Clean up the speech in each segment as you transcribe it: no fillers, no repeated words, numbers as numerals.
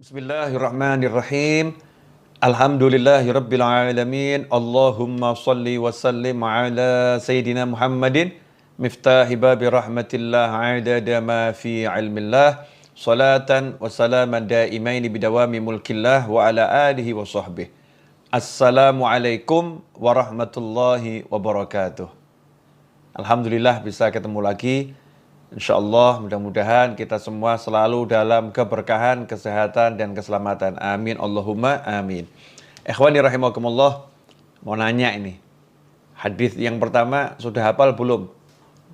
Bismillahirrahmanirrahim. Alhamdulillahirabbil alamin. Allahumma shalli wa sallim ala sayyidina Muhammadin miftahi babi rahmatillah adada ma fi ilmillah. Salatan wa salaman daimaini bidawami mulkillah wa ala alihi wa sahbihi. Assalamualaikum warahmatullahi wabarakatuh. Alhamdulillah bisa ketemu lagi. InsyaAllah mudah-mudahan kita semua selalu dalam keberkahan, kesehatan, dan keselamatan. Amin. Allahumma amin. Ikhwani rahimakumullah, mau nanya ini. Hadis yang pertama sudah hafal belum?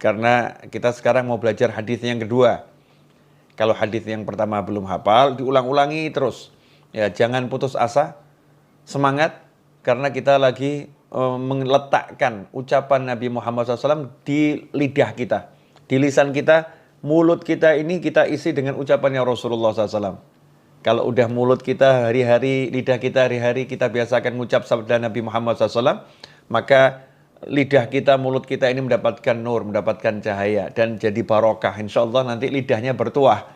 Karena kita sekarang mau belajar hadis yang kedua. Kalau hadis yang pertama belum hafal, diulang-ulangi terus. Ya, jangan putus asa, semangat, karena kita lagi meletakkan ucapan Nabi Muhammad SAW di lidah kita. Di lisan kita, mulut kita ini kita isi dengan ucapannya Rasulullah SAW. Kalau udah mulut kita hari-hari, lidah kita hari-hari kita biasakan mengucap sabda Nabi Muhammad SAW, maka lidah kita, mulut kita ini mendapatkan nur, mendapatkan cahaya, dan jadi barokah. Insya Allah nanti lidahnya bertuah.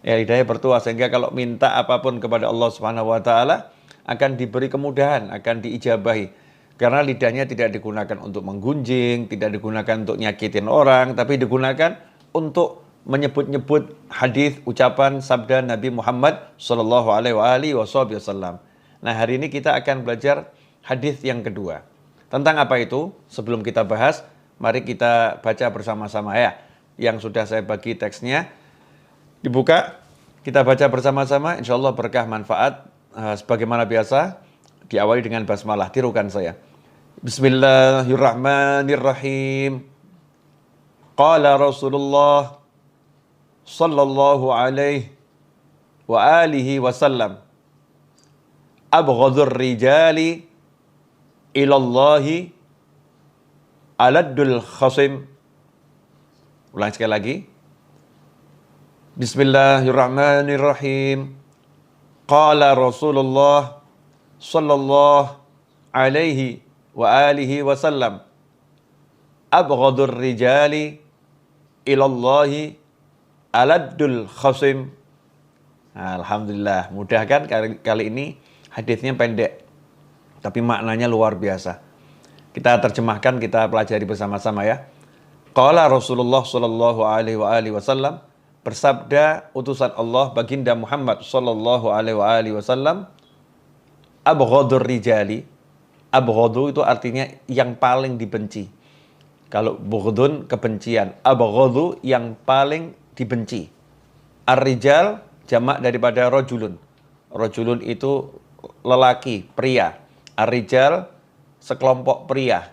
Ya, lidahnya bertuah, sehingga kalau minta apapun kepada Allah Subhanahu Wa Taala akan diberi kemudahan, akan diijabahi. Karena lidahnya tidak digunakan untuk menggunjing, tidak digunakan untuk nyakitin orang, tapi digunakan untuk menyebut-nyebut hadis, ucapan, sabda Nabi Muhammad Sallallahu Alaihi Wasallam. Nah, hari ini kita akan belajar hadis yang kedua. Tentang apa itu? Sebelum kita bahas, mari kita baca bersama-sama ya. Yang sudah saya bagi teksnya, dibuka, kita baca bersama-sama. Insya Allah berkah manfaat. Sebagaimana biasa, diawali dengan basmalah. Tirukan saya. Bismillahirrahmanirrahim. Qala Rasulullah sallallahu alaihi wa alihi wasallam, abghadur rijali ilallahi aladdul khasim. Ulang sekali lagi. Bismillahirrahmanirrahim. Qala Rasulullah sallallahu alaihi wa alihi wasallam, abghadur rijali ilallahi aladdul khasim. Alhamdulillah, mudah kan kali ini hadisnya pendek tapi maknanya luar biasa. Kita terjemahkan, kita pelajari bersama-sama ya. Qala Rasulullah sallallahu alaihi wasallam, bersabda utusan Allah baginda Muhammad sallallahu alaihi wasallam, abghadur rijali. Abghadu itu artinya yang paling dibenci. Kalau bughdun kebencian, abghadu yang paling dibenci. Ar-rijal jamak daripada rajulun. Rajulun itu lelaki, pria. Ar-rijal sekelompok pria.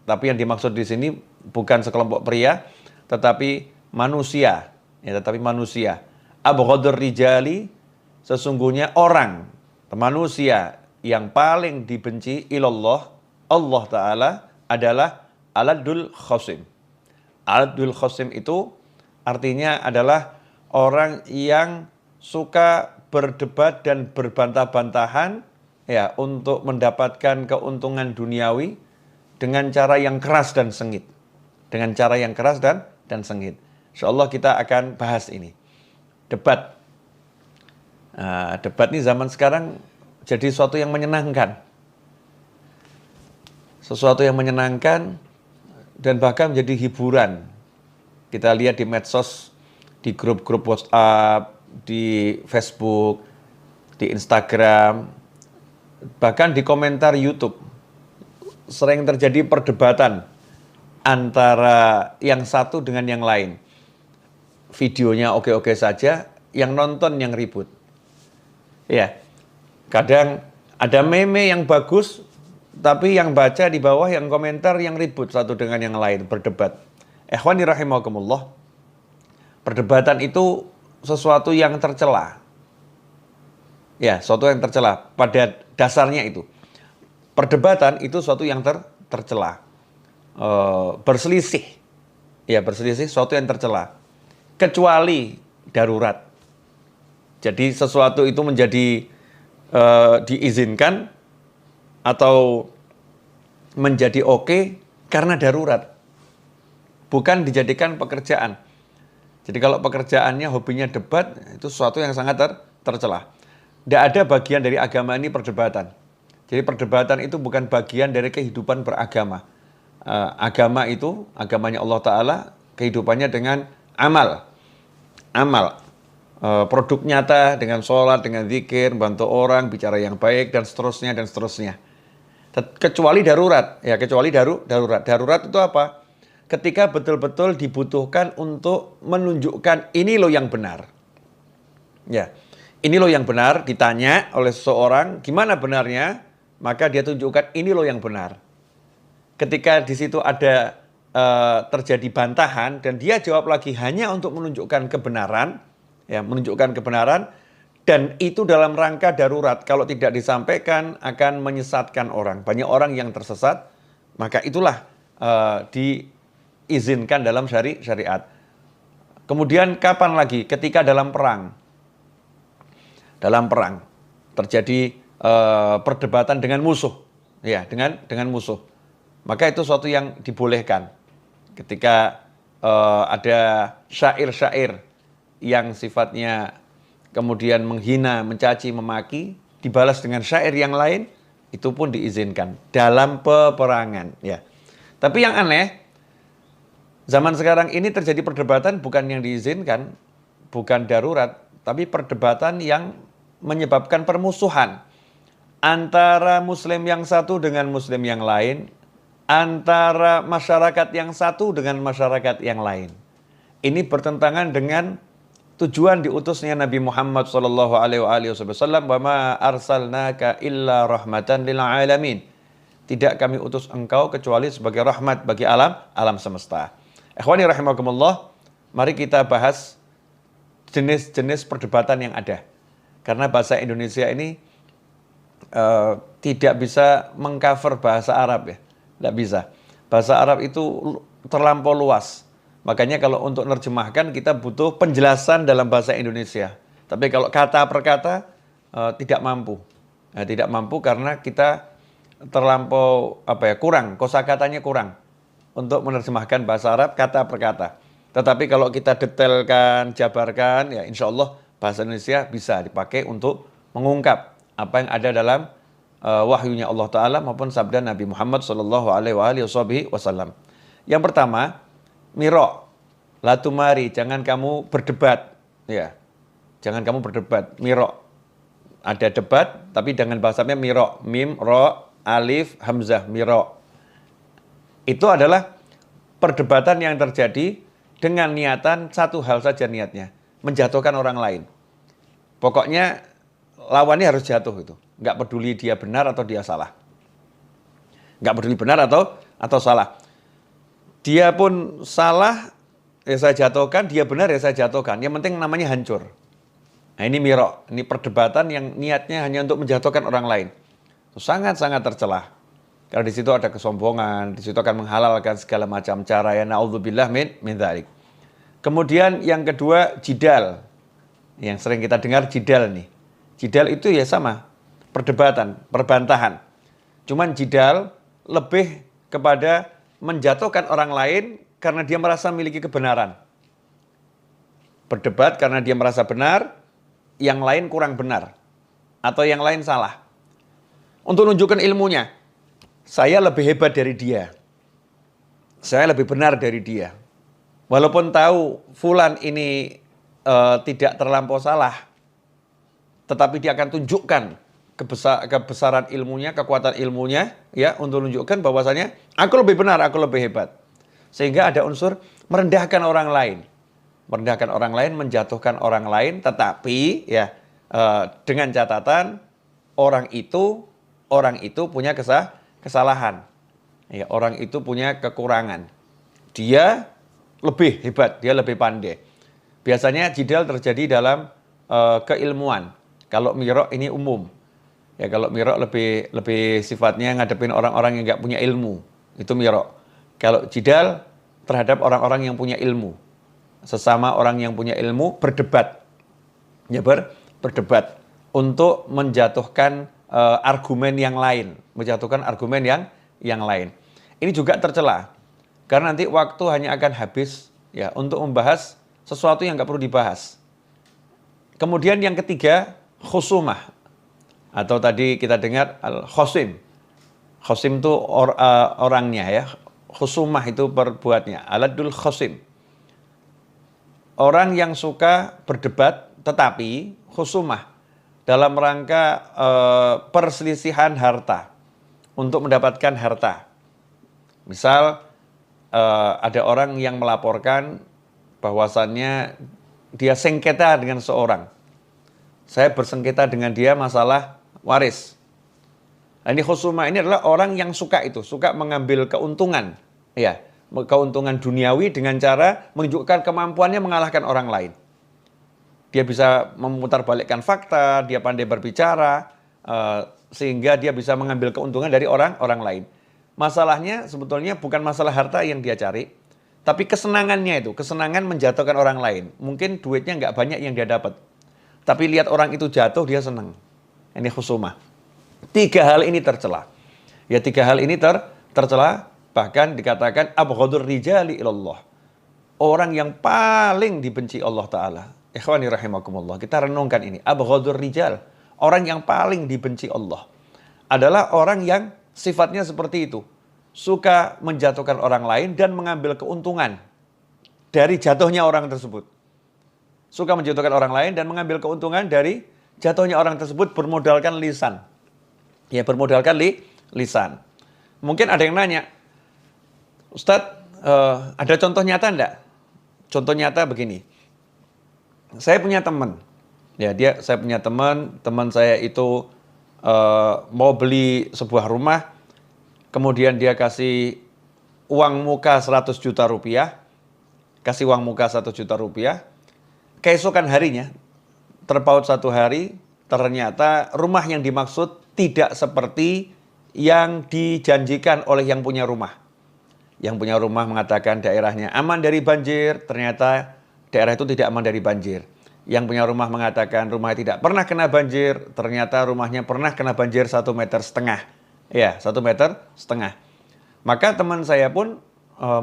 Tapi yang dimaksud di sini bukan sekelompok pria, tetapi manusia. Ya, tetapi manusia. Abghadur rijali, sesungguhnya orang, manusia yang paling dibenci ilallah, Allah Ta'ala, adalah aladul khasim. Aladul khasim itu artinya adalah orang yang suka berdebat dan berbantah-bantahan ya, untuk mendapatkan keuntungan duniawi dengan cara yang keras dan sengit. Dengan cara yang keras dan sengit. InsyaAllah kita akan bahas ini. Debat. Debat ini zaman sekarang jadi sesuatu yang menyenangkan. Sesuatu yang menyenangkan dan bahkan menjadi hiburan. Kita lihat di medsos, di grup-grup WhatsApp, di Facebook, di Instagram, bahkan di komentar YouTube. Sering terjadi perdebatan antara yang satu dengan yang lain. Videonya oke-oke saja, yang nonton yang ribut. Ya. Kadang ada meme yang bagus, tapi yang baca di bawah, yang komentar, yang ribut satu dengan yang lain, berdebat. Ikhwani rahimakumullah, perdebatan itu sesuatu yang tercela. Ya, sesuatu yang tercela. Pada dasarnya itu. Perdebatan itu sesuatu yang tercela. Berselisih. Ya, berselisih sesuatu yang tercela. Kecuali darurat. Jadi sesuatu itu menjadi diizinkan atau menjadi oke karena darurat, bukan dijadikan pekerjaan. Jadi kalau pekerjaannya, hobinya debat, itu sesuatu yang sangat tercela. Tidak ada bagian dari agama ini perdebatan. Jadi perdebatan itu bukan bagian dari kehidupan beragama. Agama itu, agamanya Allah Ta'ala, kehidupannya dengan amal. Amal. Produk nyata dengan sholat, dengan zikir, bantu orang, bicara yang baik, dan seterusnya, dan seterusnya. Kecuali darurat. Ya, kecuali darurat. Darurat itu apa? Ketika betul-betul dibutuhkan untuk menunjukkan ini loh yang benar. Ya, ini loh yang benar, ditanya oleh seseorang, gimana benarnya? Maka dia tunjukkan ini loh yang benar. Ketika di situ ada terjadi bantahan dan dia jawab lagi hanya untuk menunjukkan kebenaran, ya, menunjukkan kebenaran, dan itu dalam rangka darurat. Kalau tidak disampaikan akan menyesatkan orang. Banyak orang yang tersesat, maka itulah diizinkan dalam syariat. Kemudian kapan lagi? Ketika dalam perang. Dalam perang terjadi perdebatan dengan musuh, ya, dengan musuh. Maka itu suatu yang dibolehkan. Ketika ada syair-syair yang sifatnya kemudian menghina, mencaci, memaki, dibalas dengan syair yang lain, itu pun diizinkan dalam peperangan, ya. Tapi yang aneh, zaman sekarang ini terjadi perdebatan bukan yang diizinkan, bukan darurat, tapi perdebatan yang menyebabkan permusuhan antara muslim yang satu dengan muslim yang lain, antara masyarakat yang satu dengan masyarakat yang lain. Ini bertentangan dengan tujuan diutusnya Nabi Muhammad SAW, wa ma arsalnaka illa rahmatan lil alamin. Tidak kami utus engkau kecuali sebagai rahmat bagi alam semesta. Ikhwani rahimakumullah, mari kita bahas jenis-jenis perdebatan yang ada. Karena bahasa Indonesia ini tidak bisa mengcover bahasa Arab, ya. Tidak bisa. Bahasa Arab itu terlampau luas. Makanya kalau untuk menerjemahkan kita butuh penjelasan dalam bahasa Indonesia. Tapi kalau kata per kata tidak mampu. Tidak mampu karena kita terlampau kurang, kosakatanya kurang untuk menerjemahkan bahasa Arab kata per kata. Tetapi kalau kita detailkan, jabarkan, ya insya Allah bahasa Indonesia bisa dipakai untuk mengungkap apa yang ada dalam wahyunya Allah Ta'ala maupun sabda Nabi Muhammad SAW. Yang pertama, miro, latumari, jangan kamu berdebat, ya, jangan kamu berdebat, miro. Ada debat, tapi dengan bahasanya miro, mim, ro, alif, hamzah, miro. Itu adalah perdebatan yang terjadi dengan niatan satu hal saja niatnya, menjatuhkan orang lain. Pokoknya lawannya harus jatuh itu. Nggak peduli dia benar atau dia salah. Nggak peduli benar atau salah. Dia pun salah, ya saya jatuhkan. Dia benar, ya saya jatuhkan. Yang penting namanya hancur. Nah ini miro. Ini perdebatan yang niatnya hanya untuk menjatuhkan orang lain. Itu sangat-sangat tercela. Karena di situ ada kesombongan. Di situ akan menghalalkan segala macam cara. Ya na'udzubillah min dzalik. Kemudian yang kedua, jidal. Yang sering kita dengar jidal nih. Jidal itu ya sama, perdebatan, perbantahan. Cuman jidal lebih kepada menjatuhkan orang lain karena dia merasa memiliki kebenaran. Berdebat karena dia merasa benar, yang lain kurang benar. Atau yang lain salah. Untuk menunjukkan ilmunya, saya lebih hebat dari dia. Saya lebih benar dari dia. Walaupun tahu fulan ini tidak terlampau salah, tetapi dia akan tunjukkan kebesaran ilmunya, kekuatan ilmunya, ya, untuk menunjukkan bahwasanya aku lebih benar, aku lebih hebat. Sehingga ada unsur merendahkan orang lain. Merendahkan orang lain, menjatuhkan orang lain, tetapi ya dengan catatan orang itu punya kesalahan. Ya, orang itu punya kekurangan. Dia lebih hebat, dia lebih pandai. Biasanya jidal terjadi dalam keilmuan. Kalau miro ini umum. Ya kalau miro lebih sifatnya ngadepin orang-orang yang nggak punya ilmu. Itu miro. Kalau jidal terhadap orang-orang yang punya ilmu. Sesama orang yang punya ilmu berdebat. Ya berdebat untuk menjatuhkan argumen yang lain, menjatuhkan argumen yang lain. Ini juga tercela. Karena nanti waktu hanya akan habis ya untuk membahas sesuatu yang nggak perlu dibahas. Kemudian yang ketiga, khusumah. Atau tadi kita dengar al-khosim. Khosim itu orangnya ya. Khusumah itu perbuatnya. Aladul khosim. Orang yang suka berdebat tetapi khusumah dalam rangka perselisihan harta untuk mendapatkan harta. Misal ada orang yang melaporkan bahwasannya dia sengketa dengan seorang. Saya bersengketa dengan dia masalah waris. Nah, ini khusumah ini adalah orang yang suka itu, suka mengambil keuntungan, ya, keuntungan duniawi dengan cara menunjukkan kemampuannya mengalahkan orang lain. Dia bisa memutarbalikkan fakta, dia pandai berbicara, sehingga dia bisa mengambil keuntungan dari orang lain. Masalahnya sebetulnya bukan masalah harta yang dia cari, tapi kesenangannya itu, kesenangan menjatuhkan orang lain. Mungkin duitnya nggak banyak yang dia dapat, tapi lihat orang itu jatuh, dia senang. Ini khusumah. 3 hal ini tercela. Ya 3 hal ini tercela, bahkan dikatakan abghadur rijali ilallah. Orang yang paling dibenci Allah Ta'ala. Ikhwani rahimakumullah. Kita renungkan ini. Abghadur rijal. Orang yang paling dibenci Allah adalah orang yang sifatnya seperti itu. Suka menjatuhkan orang lain dan mengambil keuntungan dari jatuhnya orang tersebut. Suka menjatuhkan orang lain dan mengambil keuntungan dari jatuhnya orang tersebut bermodalkan lisan. Ya, bermodalkan lisan. Mungkin ada yang nanya, Ustadz, ada contoh nyata enggak? Contoh nyata begini. Saya punya teman. Ya, saya punya teman saya itu mau beli sebuah rumah, kemudian dia kasih uang muka 100 juta rupiah, kasih uang muka 1 juta rupiah, keesokan harinya, terpaut 1 hari, ternyata rumah yang dimaksud tidak seperti yang dijanjikan oleh yang punya rumah. Yang punya rumah mengatakan daerahnya aman dari banjir, ternyata daerah itu tidak aman dari banjir. Yang punya rumah mengatakan rumahnya tidak pernah kena banjir, ternyata rumahnya pernah kena banjir 1,5 meter. Ya, 1,5 meter. Maka teman saya pun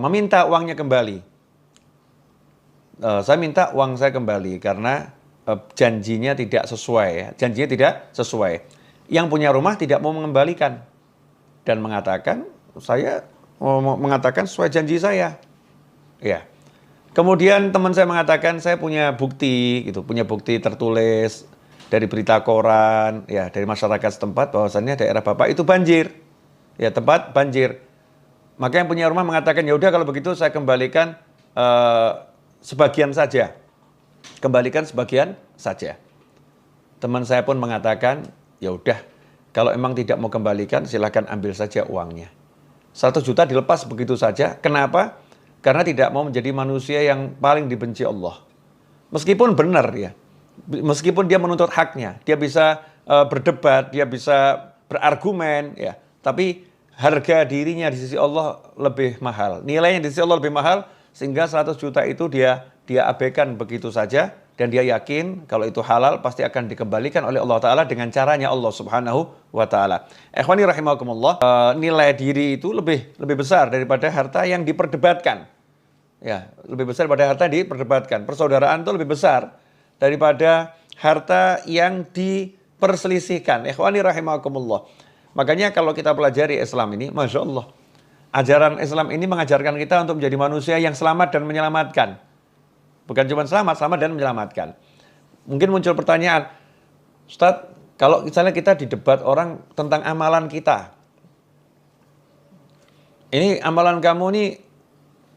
meminta uangnya kembali. Saya minta uang saya kembali karena janjinya tidak sesuai. Ya. Janjinya tidak sesuai. Yang punya rumah tidak mau mengembalikan dan mengatakan saya mengatakan sesuai janji saya. Ya. Kemudian teman saya mengatakan saya punya bukti gitu, punya bukti tertulis dari berita koran, ya, dari masyarakat setempat bahwasannya daerah Bapak itu banjir. Ya, tempat banjir. Maka yang punya rumah mengatakan ya udah kalau begitu saya kembalikan sebagian saja. Kembalikan sebagian saja. Teman saya pun mengatakan, ya udah, kalau emang tidak mau kembalikan, silakan ambil saja uangnya. 100 juta dilepas begitu saja. Kenapa? Karena tidak mau menjadi manusia yang paling dibenci Allah. Meskipun benar ya, meskipun dia menuntut haknya, dia bisa berdebat, dia bisa berargumen, ya. Tapi harga dirinya di sisi Allah lebih mahal. Nilainya di sisi Allah lebih mahal, sehingga 100 juta itu dia abaikan begitu saja. Dan dia yakin kalau itu halal pasti akan dikembalikan oleh Allah Ta'ala dengan caranya Allah Subhanahu wa Ta'ala. Ikhwani rahimakumullah, nilai diri itu lebih besar daripada harta yang diperdebatkan. Ya, lebih besar daripada harta yang diperdebatkan. Persaudaraan itu lebih besar daripada harta yang diperselisihkan. Ikhwani rahimakumullah. Makanya kalau kita pelajari Islam ini, Masya Allah, ajaran Islam ini mengajarkan kita untuk menjadi manusia yang selamat dan menyelamatkan. Bukan cuma selamat dan menyelamatkan. Mungkin muncul pertanyaan, Ustadz, kalau misalnya kita didebat orang tentang amalan kita. Ini amalan kamu nih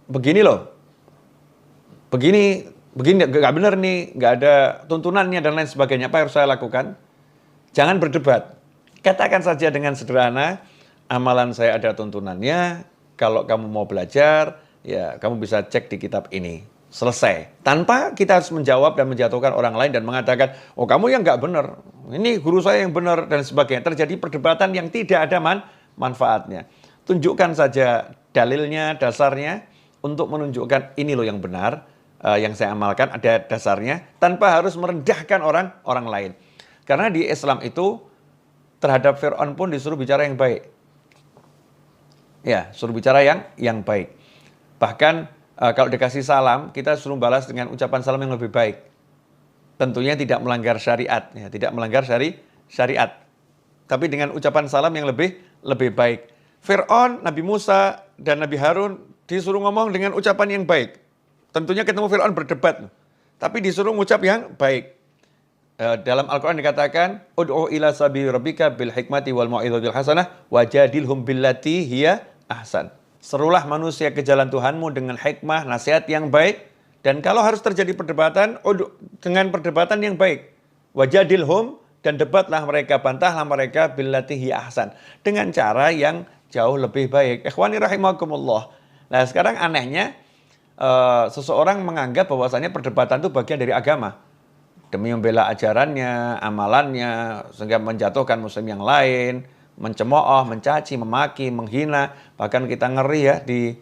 begini loh. Begini gak benar nih, gak ada tuntunannya dan lain sebagainya. Apa yang harus saya lakukan? Jangan berdebat. Katakan saja dengan sederhana, amalan saya ada tuntunannya. Kalau kamu mau belajar, ya kamu bisa cek di kitab ini. Selesai. Tanpa kita harus menjawab dan menjatuhkan orang lain dan mengatakan, oh kamu yang nggak benar, ini guru saya yang benar dan sebagainya. Terjadi perdebatan yang tidak ada manfaatnya. Tunjukkan saja dalilnya, dasarnya, untuk menunjukkan ini loh yang benar, yang saya amalkan ada dasarnya, tanpa harus merendahkan orang lain. Karena di Islam itu terhadap Fir'aun pun disuruh bicara yang baik. Ya, suruh bicara yang baik. Bahkan kalau dikasih salam, kita suruh balas dengan ucapan salam yang lebih baik. Tentunya tidak melanggar syariat, ya, tidak melanggar syariat. tapi dengan ucapan salam yang lebih baik. Fir'aun, Nabi Musa, dan Nabi Harun disuruh ngomong dengan ucapan yang baik. Tentunya ketemu Fir'aun berdebat, tapi disuruh ngucap yang baik. Dalam Al-Quran dikatakan, Ud'u ila sabili rabbika bil hikmati wal mau'izatil hasanah wajadilhum billati hiya ahsan. Serulah manusia ke jalan Tuhanmu dengan hikmah, nasihat yang baik. Dan kalau harus terjadi perdebatan, dengan perdebatan yang baik. Wajadilhum, dan debatlah mereka, bantahlah mereka billati hiya ahsan. Dengan cara yang jauh lebih baik. Ikhwani rahimakumullah. Nah sekarang anehnya, seseorang menganggap bahwasanya perdebatan itu bagian dari agama. Demi membela ajarannya, amalannya, sehingga menjatuhkan muslim yang lain, mencemooh, mencaci, memaki, menghina. Bahkan kita ngeri ya di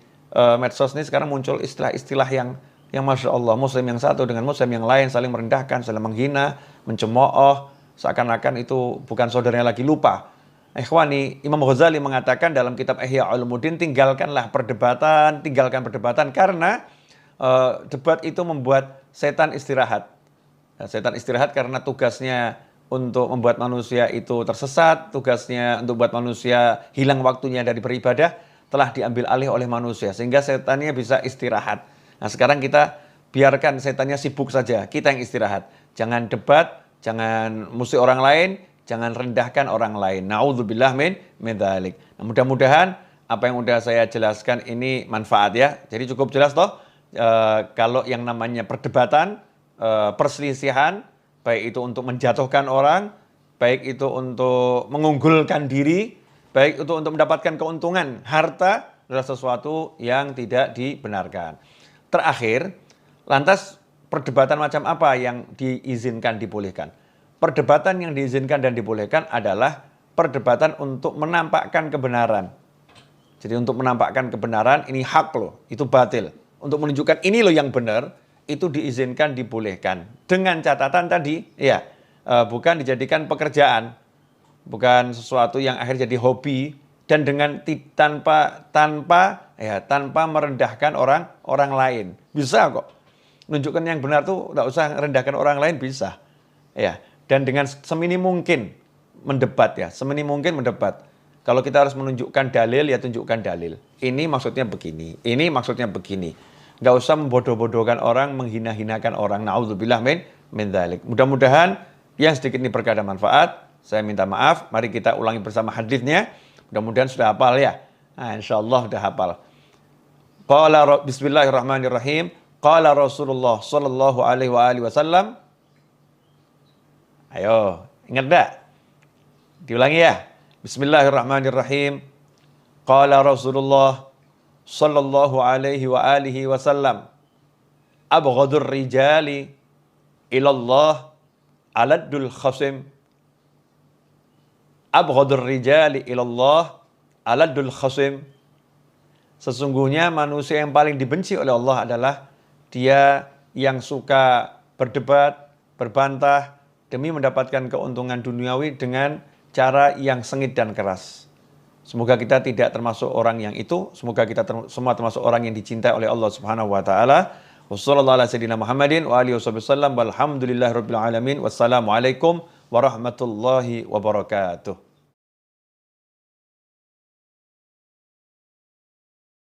medsos ini sekarang muncul istilah-istilah yang Masya Allah, muslim yang satu dengan muslim yang lain saling merendahkan, saling menghina, mencemooh, seakan-akan itu bukan saudaranya lagi, lupa. Ikhwani, Imam Ghazali mengatakan dalam kitab Ihya Ulumuddin, tinggalkan perdebatan karena debat itu membuat setan istirahat. Setan istirahat karena tugasnya untuk membuat manusia itu tersesat, tugasnya untuk membuat manusia hilang waktunya dari beribadah, telah diambil alih oleh manusia, sehingga setannya bisa istirahat. Nah sekarang kita biarkan setannya sibuk saja, kita yang istirahat. Jangan debat, jangan musuh orang lain, jangan rendahkan orang lain. Na'udzubillah min dzalik. Nah, mudah-mudahan apa yang sudah saya jelaskan ini manfaat ya. Jadi cukup jelas toh, kalau yang namanya perdebatan, perselisihan, baik itu untuk menjatuhkan orang, baik itu untuk mengunggulkan diri, baik itu untuk mendapatkan keuntungan, harta adalah sesuatu yang tidak dibenarkan. Terakhir, lantas perdebatan macam apa yang diizinkan, dibolehkan? Perdebatan yang diizinkan dan dibolehkan adalah perdebatan untuk menampakkan kebenaran. Jadi untuk menampakkan kebenaran, ini hak loh, itu batil. Untuk menunjukkan ini loh yang benar, itu diizinkan, dibolehkan. Dengan catatan tadi, ya, bukan dijadikan pekerjaan, bukan sesuatu yang akhirnya jadi hobi, dan dengan tanpa merendahkan orang lain. Bisa kok. Menunjukkan yang benar tuh nggak usah merendahkan orang lain, bisa. Ya, dan dengan semini mungkin mendebat ya, semini mungkin mendebat. Kalau kita harus menunjukkan dalil, ya tunjukkan dalil. Ini maksudnya begini, ini maksudnya begini. Nggak usah membodoh-bodohkan orang, menghina-hinakan orang. Na'udzubillah min dzalik. Mudah-mudahan yang sedikit ini berkah dan manfaat. Saya minta maaf, mari kita ulangi bersama hadisnya. Mudah-mudahan sudah hafal ya. Nah, insyaallah sudah hafal. Bismillahirrahmanirrahim. Qala Rasulullah sallallahu alaihi wasallam. Ayo, ingat enggak? Diulangi ya. Bismillahirrahmanirrahim. Qala Rasulullah sallallahu alaihi wasallam. Abghadur rijali ilallah aladdul khasim. Abghadur rijali ilallah aladdul khasim. Sesungguhnya manusia yang paling dibenci oleh Allah adalah dia yang suka berdebat, berbantah demi mendapatkan keuntungan duniawi dengan cara yang sengit dan keras. Semoga kita tidak termasuk orang yang itu. Semoga kita semua termasuk orang yang dicintai oleh Allah Subhanahu wa taala. Wassallallahu ala sayyidina Muhammadin wa alihi wasallam. Walhamdulillahirabbil alamin. Wassalamualaikum warahmatullahi wabarakatuh.